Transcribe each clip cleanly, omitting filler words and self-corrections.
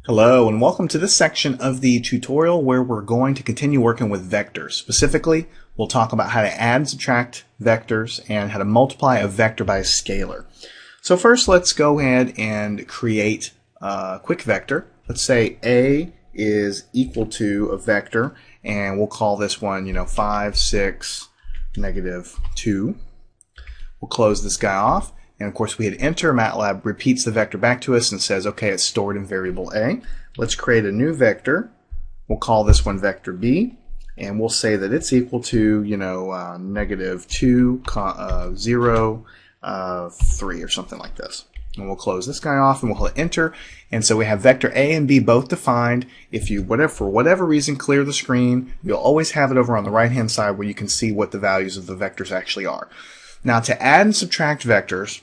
Hello and welcome to this section of the tutorial where we're going to continue working with vectors. Specifically, we'll talk about how to add and subtract vectors and how to multiply a vector by a scalar. So first let's go ahead and create a quick vector. Let's say A is equal to a vector and we'll call this one 5, 6, -2. We'll close this guy off. And of course we hit enter, MATLAB repeats the vector back to us and says, okay, it's stored in variable A. Let's create a new vector. We'll call this one vector B, and we'll say that it's equal to, -2, 0, 3 or something like this. And we'll close this guy off and we'll hit enter. And so we have vector A and B both defined. If you, for whatever reason, clear the screen, you'll always have it over on the right-hand side where you can see what the values of the vectors actually are. Now to add and subtract vectors,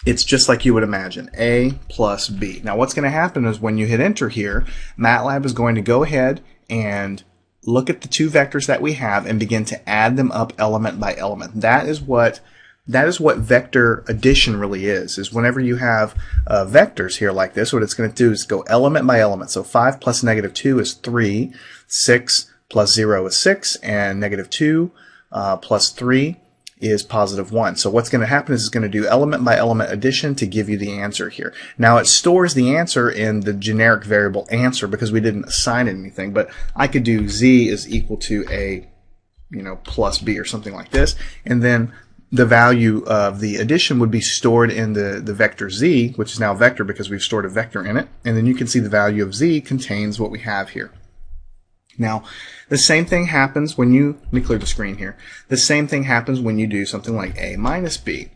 it's just like you would imagine, A plus B. Now what's going to happen is when you hit enter here, MATLAB is going to go ahead and look at the two vectors that we have and begin to add them up element by element. That is what vector addition really is whenever you have vectors here like this, what it's going to do is go element by element. So 5 plus -2 is 3, 6 plus 0 is 6, and -2 plus 3 is +1. So what's going to happen is it's going to do element by element addition to give you the answer here. Now it stores the answer in the generic variable answer because we didn't assign it anything, but I could do z is equal to a plus b or something like this, and then the value of the addition would be stored in the vector z, which is now vector because we've stored a vector in it, and then you can see the value of z contains what we have here. Now, the same thing happens when you, let me clear the screen here, the same thing happens when you do something like A minus B.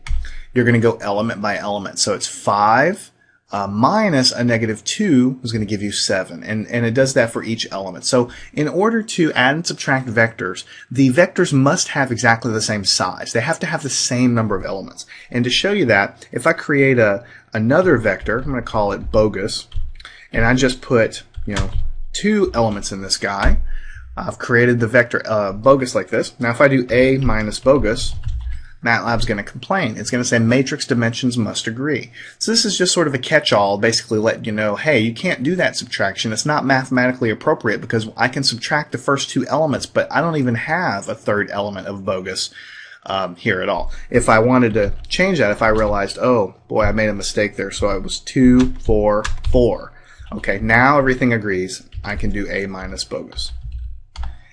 You're going to go element by element. So it's 5 minus a -2 is going to give you 7. And it does that for each element. So in order to add and subtract vectors, the vectors must have exactly the same size. They have to have the same number of elements. And to show you that, if I create another vector, I'm going to call it bogus, and I just put, 2 elements in this guy. I've created the vector bogus like this. Now if I do A minus bogus, MATLAB's going to complain. It's going to say matrix dimensions must agree. So this is just sort of a catch-all, basically letting you know, hey, you can't do that subtraction. It's not mathematically appropriate because I can subtract the first 2 elements, but I don't even have a third element of bogus here at all. If I wanted to change that, if I realized, oh boy, I made a mistake there, so it was 2, 4, 4. Okay, now everything agrees. I can do A minus bogus.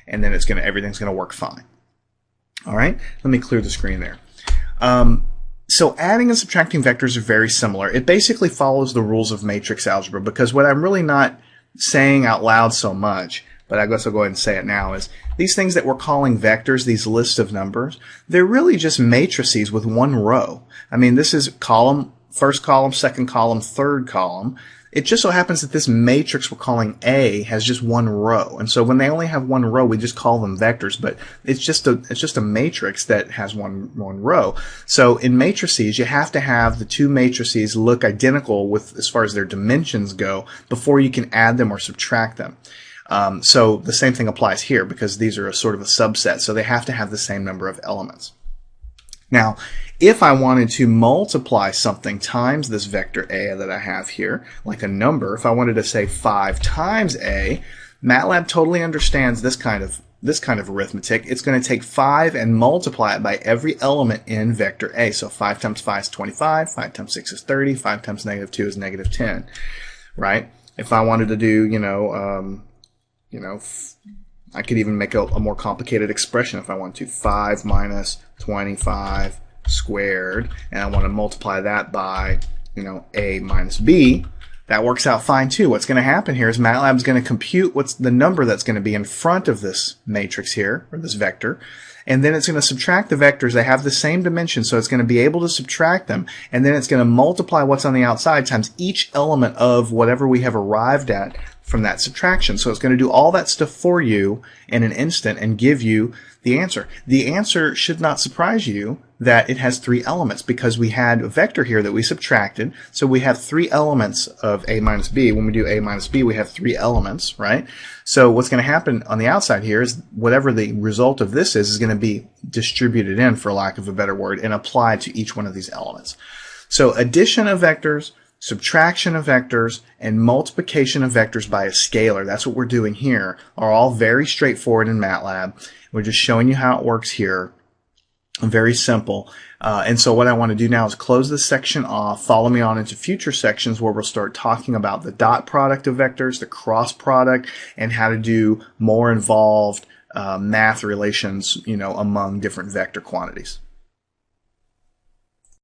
And then everything's going to work fine. All right, let me clear the screen there. So adding and subtracting vectors are very similar. It basically follows the rules of matrix algebra because what I'm really not saying out loud so much, but I guess I'll go ahead and say it now, is these things that we're calling vectors, these lists of numbers, they're really just matrices with one row. I mean, this is column, first column, second column, third column. It just so happens that this matrix we're calling A has just one row, and so when they only have one row, we just call them vectors. But it's just a matrix that has one row. So in matrices, you have to have the two matrices look identical with as far as their dimensions go before you can add them or subtract them. So the same thing applies here because these are a sort of a subset, so they have to have the same number of elements. Now, if I wanted to multiply something times this vector A that I have here, like a number, if I wanted to say 5 times A, MATLAB totally understands this kind of arithmetic. It's going to take 5 and multiply it by every element in vector A. So 5 times 5 is 25, 5 times 6 is 30, 5 times -2 is -10, right? If I wanted to do, I could even make a more complicated expression if I want to. 5 minus 25 squared, and I want to multiply that by, A minus B. That works out fine too. What's going to happen here is MATLAB is going to compute what's the number that's going to be in front of this matrix here, or this vector, and then it's going to subtract the vectors. They have the same dimension, so it's going to be able to subtract them, and then it's going to multiply what's on the outside times each element of whatever we have arrived at from that subtraction. So it's going to do all that stuff for you in an instant and give you the answer. The answer should not surprise you that it has 3 elements because we had a vector here that we subtracted. So we have 3 elements of A minus B. When we do A minus B, we have 3 elements, right? So what's going to happen on the outside here is whatever the result of this is going to be distributed in, for lack of a better word, and applied to each one of these elements. So addition of vectors, subtraction of vectors, and multiplication of vectors by a scalar. That's what we're doing here. Are all very straightforward in MATLAB. We're just showing you how it works here. Very simple. And so what I want to do now is close this section off, follow me on into future sections where we'll start talking about the dot product of vectors, the cross product, and how to do more involved math relations, among different vector quantities.